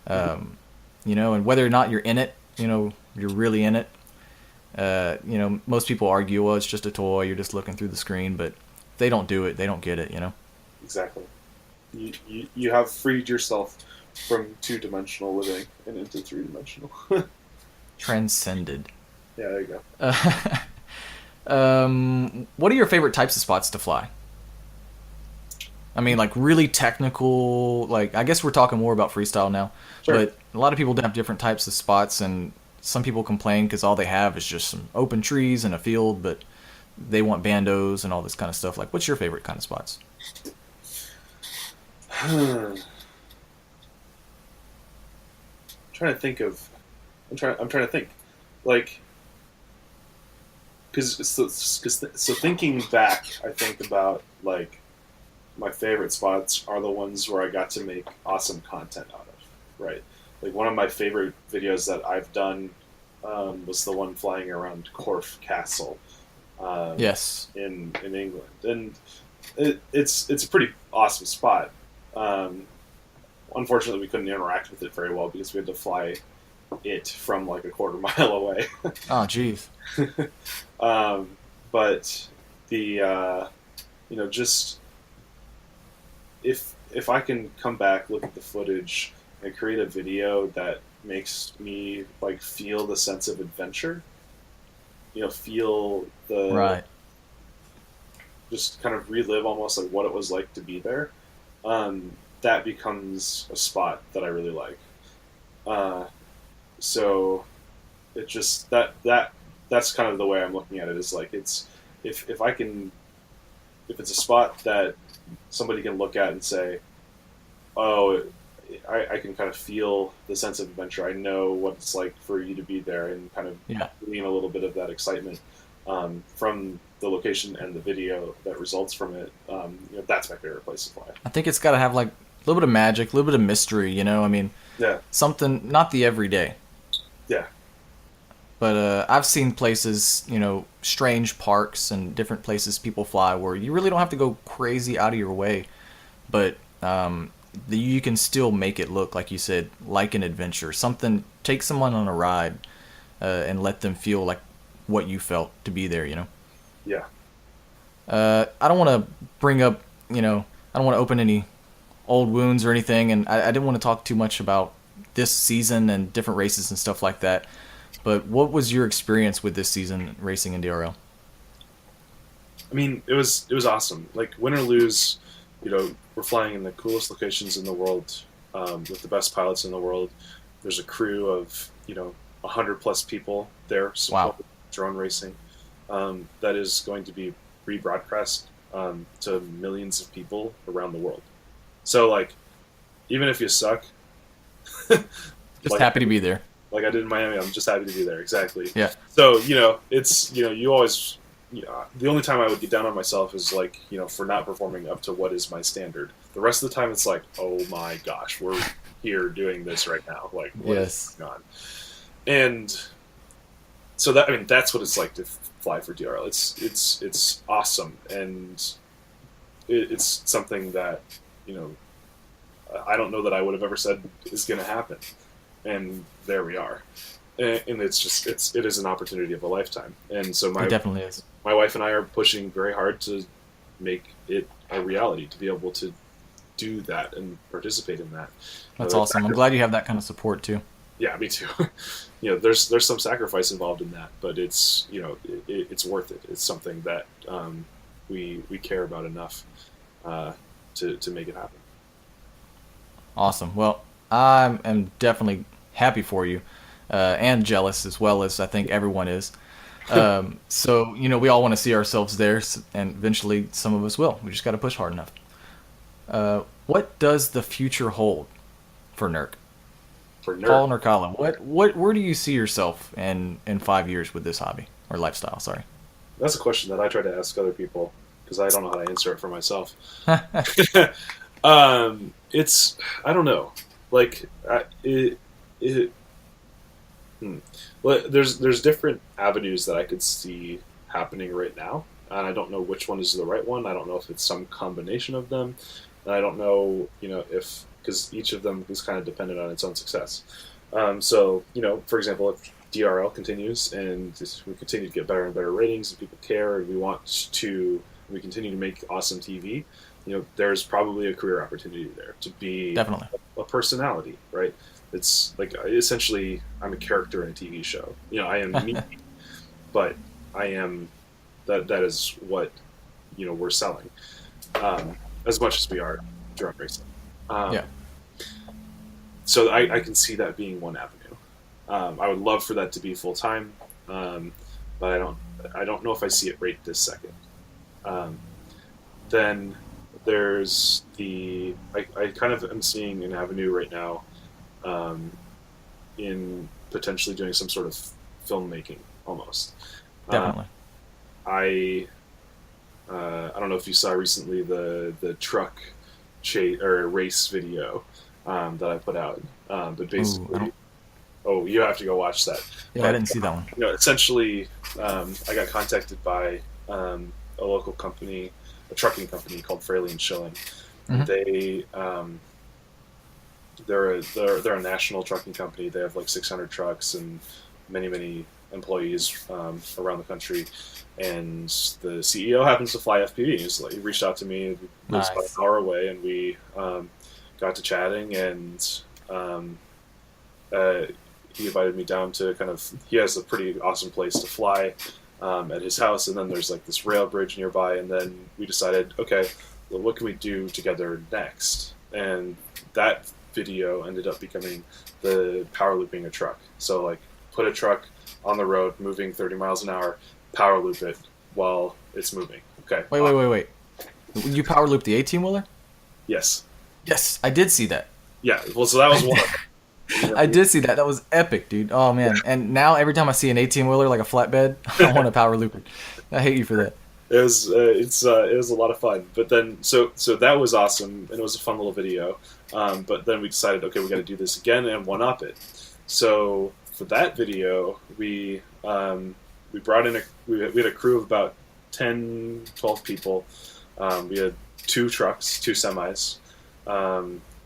And whether or not you're in it, you're really in it. Most people argue, well, it's just a toy. You're just looking through the screen, but if they don't do it, they don't get it. Exactly. You have freed yourself from two-dimensional living and into three-dimensional. Transcended. Yeah, there you go. What are your favorite types of spots to fly? I mean, like really technical. Like, I guess we're talking more about freestyle now, Sure. but a lot of people have different types of spots, and some people complain because all they have is just some open trees and a field, but they want bandos and all this kind of stuff. Like, what's your favorite kind of spots? Trying to think of. I'm trying to think, like, so thinking back, I think about like my favorite spots are the ones where I got to make awesome content out of, right? Like one of my favorite videos that I've done was the one flying around Corfe Castle Yes. in England, and it's a pretty awesome spot. Um, Unfortunately, we couldn't interact with it very well because we had to fly it from like a quarter mile away. Oh, geez. um, but the just if I can come back, look at the footage, and create a video that makes me like feel the sense of adventure, feel the Right. just kind of relive almost like what it was like to be there. That becomes a spot that I really like. Uh, so it just that's kind of the way I'm looking at it. Is like it's if I can if it's a spot that somebody can look at and say, oh, I can kind of feel the sense of adventure. I know what it's like for you to be there, and kind of Yeah. glean a little bit of that excitement from the location and the video that results from it. That's my favorite place to fly. I think it's got to have like a little bit of magic, a little bit of mystery. I mean, Yeah, something not the everyday. yeah, But I've seen places, strange parks and different places people fly where you really don't have to go crazy out of your way, but you can still make it look, like you said, like an adventure. Something, take someone on a ride and let them feel like what you felt to be there. yeah. I don't want to bring up, I don't want to open any old wounds or anything, and I didn't want to talk too much about this season and different races and stuff like that. But what was your experience with this season racing in DRL? I mean, it was awesome. Like win or lose, we're flying in the coolest locations in the world with the best pilots in the world. There's a crew of 100+ people there Wow. supporting drone racing that is going to be rebroadcast to millions of people around the world. So like, even if you suck, Just happy to be there. like I did in Miami, I'm just happy to be there. Exactly. Yeah. So it's you always. The only time I would get down on myself is like for not performing up to what is my standard. The rest of the time, it's like, oh my gosh, we're here doing this right now. Like, what is going on? And so that's what it's like to fly for DRL. It's awesome, and it's something that I don't know that I would have ever said is going to happen, and there we are. And it's just it is an opportunity of a lifetime, and so It definitely is. my wife and I are pushing very hard to make it a reality, to be able to do that and participate in that. That's awesome. I'm glad you have that kind of support too. Yeah, me too. There's some sacrifice involved in that, but it's it's worth it. It's something that we care about enough to make it happen. Awesome. Well, I am definitely happy for you, and jealous as well, as I think everyone is. So we all want to see ourselves there, and eventually some of us will. We just got to push hard enough. What does the future hold for NURK? For NURK, Paul Nurkala, where do you see yourself in 5 years with this hobby or lifestyle? Sorry. that's a question that I try to ask other people because I don't know how to answer it for myself. It's I don't know. Like well, there's different avenues that I could see happening right now, and I don't know which one is the right one. I don't know if it's some combination of them, and I don't know if because each of them is kind of dependent on its own success. So for example, if DRL continues and we continue to get better and better ratings and people care and we continue to make awesome TV, there's probably a career opportunity there to be Definitely a personality, right? It's like essentially I'm a character in a TV show. I am me, but I am that is what we're selling as much as we are drone racing. Yeah. So I can see that being one avenue. I would love for that to be full time, but I don't know if I see it right this second. Then there's I kind of am seeing an avenue right now in potentially doing some sort of filmmaking almost. definitely. I don't know if you saw recently the truck race video that I put out, but basically, you have to go watch that. Yeah, but, I didn't see that one. Essentially, I got contacted by a local company, a trucking company called Fraley and Schilling. Mm-hmm. They're a national trucking company. They have like 600 trucks and many employees around the country. And the CEO happens to fly FPV. He reached out to me. He lives about an hour away, and we got to chatting. And he invited me down to he has a pretty awesome place to fly at his house. And then there's like this rail bridge nearby. And then we decided, okay, well, what can we do together next? And that video ended up becoming the power looping a truck. So like put a truck on the road moving 30 miles an hour, power loop it while it's moving. Okay. Wait. You power loop the 18-wheeler? Yes. Yes, I did see that. Yeah. Well, so that was one. I did see that. That was epic, dude. Oh man. And now every time I see an 18-wheeler like a flatbed, I want to power loop it. I hate you for that. It was it was a lot of fun. But then so that was awesome, and it was a fun little video. But then we decided, okay, we got to do this again and one up it. So for that video, we brought in we had a crew of about 10, 12 people. We had 2 trucks, 2 semis,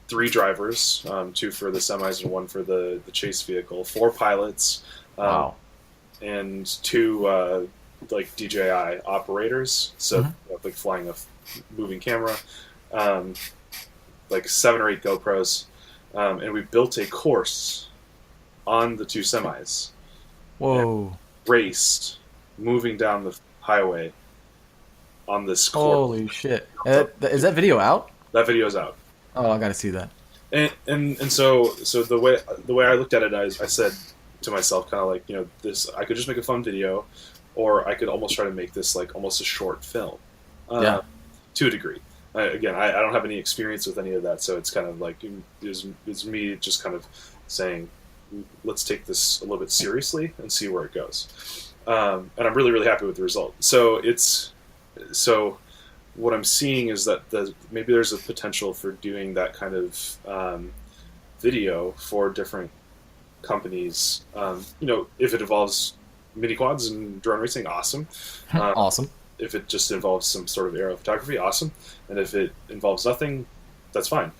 3 drivers, 2 for the semis and 1 for the chase vehicle, 4 pilots, Wow. and 2 like DJI operators, so like flying a moving camera, like 7 or 8 GoPros, and we built a course on the 2 semis. Whoa. Raced, moving down the highway on this course. Holy shit. Is that video out? That video's out. Oh, I gotta see that. And so the way I looked at it, I said to myself, kind of like, this, I could just make a fun video, or I could almost try to make this like almost a short film. Yeah. to a degree. Again, I don't have any experience with any of that, so it's kind of like it's me just kind of saying, let's take this a little bit seriously and see where it goes. And I'm really, really happy with the result. So what I'm seeing is that maybe there's a potential for doing that kind of video for different companies. If it involves mini quads and drone racing, awesome. Awesome. If it just involves some sort of aerial photography, awesome. And if it involves nothing, that's fine.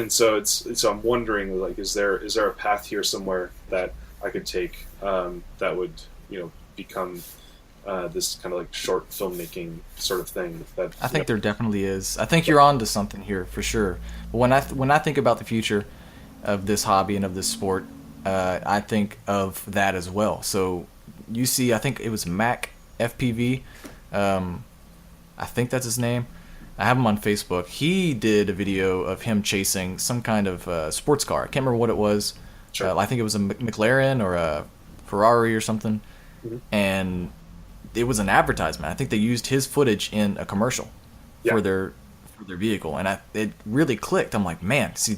So I'm wondering, like, is there a path here somewhere that I could take that would become this kind of like short filmmaking sort of thing? That I think there definitely is. I think you're on to something here for sure. But when I think about the future of this hobby and of this sport, I think of that as well. So you see, I think it was Mac FPV. I think that's his name. I have him on Facebook. He did a video of him chasing some kind of sports car. I can't remember what it was. Sure. I think it was a McLaren or a Ferrari or something. Mm-hmm. And it was an advertisement. I think they used his footage in a commercial for their vehicle, and it really clicked. I'm like, man, see,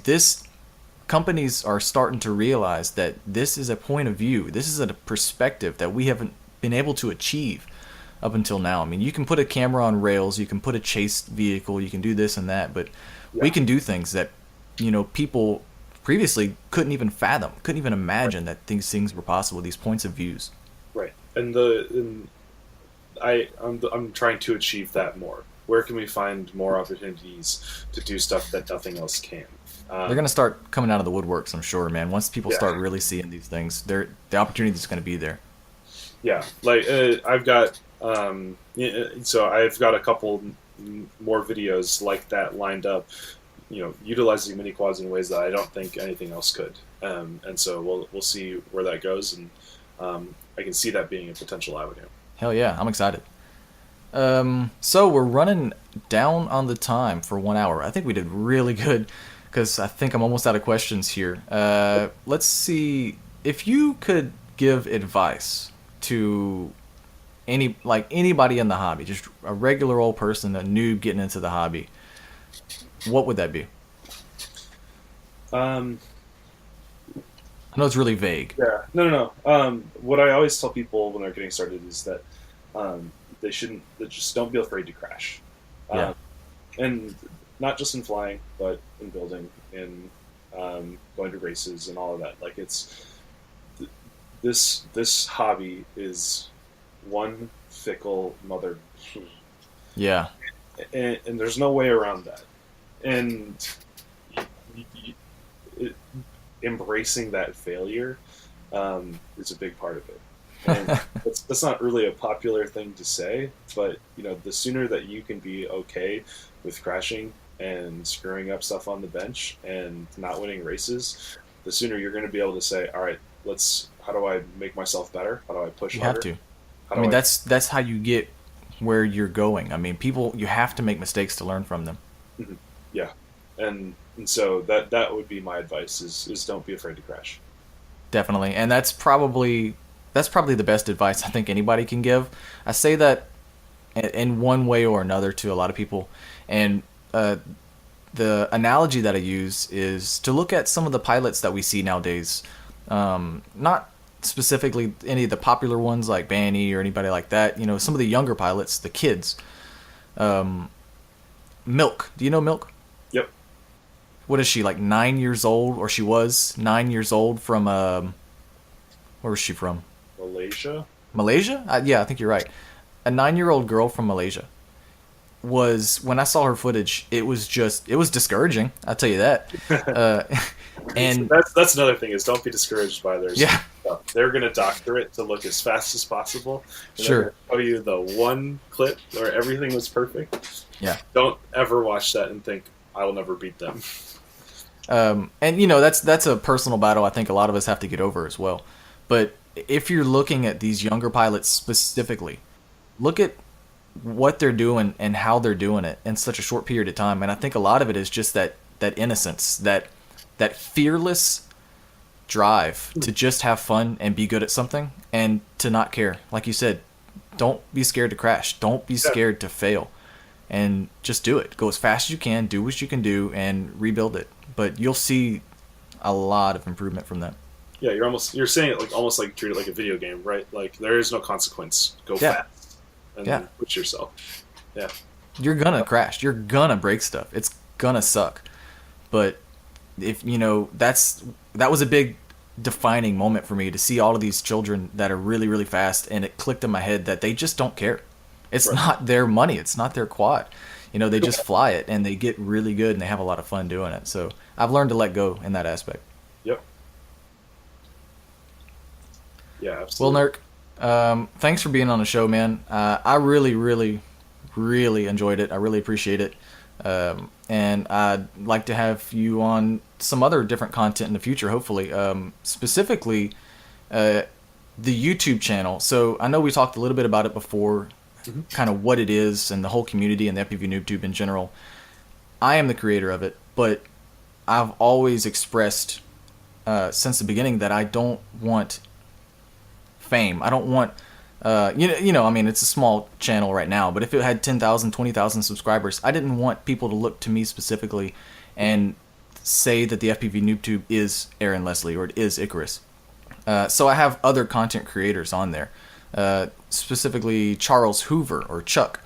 companies are starting to realize that this is a point of view. This is a perspective that we haven't been able to achieve up until now. I mean, you can put a camera on rails, you can put a chase vehicle, you can do this and that, but we can do things that people previously couldn't even fathom, couldn't even imagine that these things were possible. These points of views. Right, and I'm trying to achieve that more. Where can we find more opportunities to do stuff that nothing else can? They're going to start coming out of the woodworks, I'm sure, man. Once people start really seeing these things, the opportunity is going to be there. Yeah, like I've got a couple more videos like that lined up, utilizing mini quads in ways that I don't think anything else could. And so we'll see where that goes, and I can see that being a potential avenue. Hell yeah, I'm excited. So we're running down on the time for 1 hour. I think we did really good because I think I'm almost out of questions here. Let's see if you could give advice to anybody in the hobby, just a regular old person, a noob getting into the hobby. What would that be? I know it's really vague. Yeah, no. What I always tell people when they're getting started is that they just don't be afraid to crash. Yeah. And not just in flying, but in building, in going to races and all of that. Like, it's this hobby is one fickle mother. Yeah. And there's no way around that. And embracing that failure is a big part of it. And that's not really a popular thing to say, but the sooner that you can be okay with crashing and screwing up stuff on the bench and not winning races, the sooner you're going to be able to say, all right, how do I make myself better? How do I push harder? You have to. That's how you get where you're going. I mean, you have to make mistakes to learn from them. Mm-hmm. Yeah. And so that would be my advice is don't be afraid to crash. Definitely. And that's probably the best advice I think anybody can give. I say that in one way or another to a lot of people. And the analogy that I use is to look at some of the pilots that we see nowadays. Not specifically any of the popular ones like Banny or anybody like that. Some of the younger pilots, the kids. Milk. Do you know Milk? Yep. What is she, like 9 years old? Or she was 9 years old from... where was she from? Malaysia? Malaysia? Yeah, I think you're right. A 9-year-old girl from Malaysia when I saw her footage, it was discouraging. I'll tell you that. And that's another thing is don't be discouraged by their stuff. They're going to doctor it to look as fast as possible. Sure. Show you the one clip where everything was perfect. Yeah. Don't ever watch that and think I will never beat them. And that's a personal battle I think a lot of us have to get over as well. But if you're looking at these younger pilots specifically, look at what they're doing and how they're doing it in such a short period of time. And I think a lot of it is just that innocence, that fearless drive to just have fun and be good at something and to not care. Like you said, don't be scared to crash. Don't be scared to fail. and just do it. Go as fast as you can, do what you can do, and rebuild it. But you'll see a lot of improvement from that. Yeah, you're saying it like almost like treat it like a video game, right? Like there is no consequence. Go Yeah. fast and Yeah. push yourself. Yeah. You're gonna crash. You're gonna break stuff. It's gonna suck. But if that was a big defining moment for me to see all of these children that are really, really fast, and it clicked in my head that they just don't care. It's Right. not their money. It's not their quad. They just fly it and they get really good and they have a lot of fun doing it. So I've learned to let go in that aspect. Yep. Yeah, Well, absolutely. Nurk, thanks for being on the show, man. I really, really, really enjoyed it. I really appreciate it. And I'd like to have you on some other different content in the future, hopefully. Specifically, the YouTube channel. So I know we talked a little bit about it before, kind of what it is and the whole community and the FPV NoobTube in general. I am the creator of it, but I've always expressed since the beginning that I don't want fame. I don't want, I mean, it's a small channel right now, but if it had 10,000, 20,000 subscribers, I didn't want people to look to me specifically and say that the FPV NoobTube is Aaron Leslie or it is Icarus. So I have other content creators on there, specifically Charles Hoover or Chuck.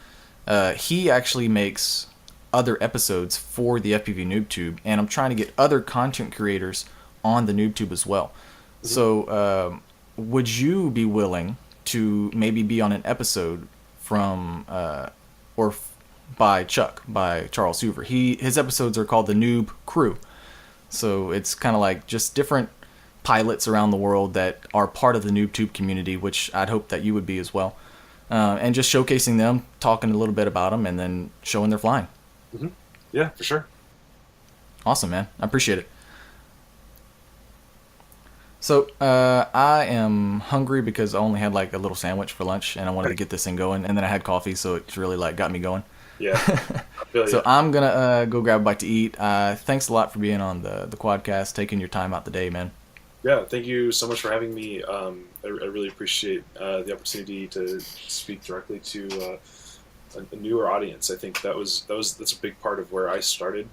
He actually makes other episodes for the FPV NoobTube, and I'm trying to get other content creators on the NoobTube as well. So would you be willing to maybe be on an episode from by Chuck, by Charles Hoover? His episodes are called the Noob Crew. So it's kind of like just different pilots around the world that are part of the NoobTube community, which I'd hope that you would be as well. And just showcasing them, talking a little bit about them, and then showing their flying. Mm-hmm. Yeah, for sure. Awesome, man. I appreciate it. So I am hungry because I only had like a little sandwich for lunch, and I wanted to get this thing going. And then I had coffee, so it's really like got me going. Yeah. I feel So you. I'm gonna go grab a bite to eat. Thanks a lot for being on the Quadcast, taking your time out the day, man. Yeah, thank you so much for having me. I really appreciate the opportunity to speak directly to a newer audience. I think that's a big part of where I started.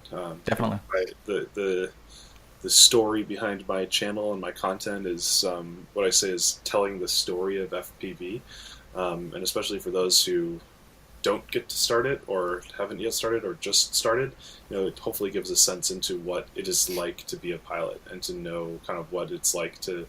Definitely. The story behind my channel and my content is what I say is telling the story of FPV, and especially for those who don't get to start it or haven't yet started or just started, it hopefully gives a sense into what it is like to be a pilot and to know kind of what it's like to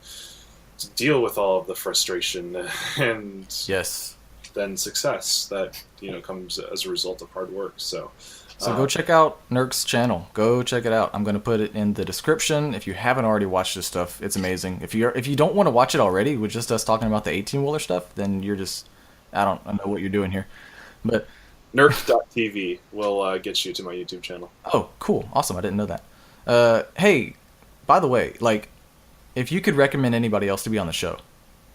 deal with all of the frustration and Yes. then success that comes as a result of hard work. So go check out NURK's channel. Go check it out. I'm going to put it in the description. If you haven't already watched this stuff, it's amazing. If you don't want to watch it already with just us talking about the 18-wheeler stuff, then you're just, I don't know what you're doing here. But NURK.tv will get you to my YouTube channel. oh, cool. Awesome. I didn't know that. Hey, by the way, like, if you could recommend anybody else to be on the show,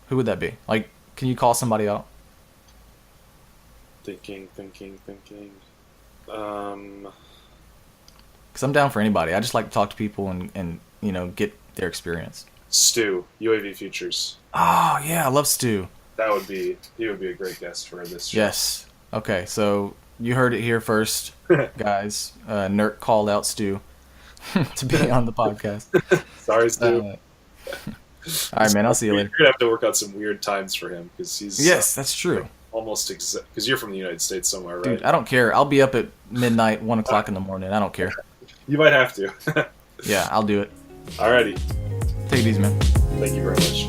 who would that be? Like, can you call somebody out? Thinking. Because I'm down for anybody. I just like to talk to people and get their experience. Stu, UAV Futures. Oh, yeah. I love Stu. He would be a great guest for this show. Yes. Okay, so you heard it here first, guys. NURK called out Stu to be on the podcast. Sorry, Stu. All right, man. I'll see you later. You're gonna have to work out some weird times for him because he's Yes, that's true. almost because you're from the United States somewhere, right? Dude, I don't care. I'll be up at midnight, 1 o'clock in the morning. I don't care. You might have to. Yeah, I'll do it. Alrighty. Take it easy, man. Thank you very much.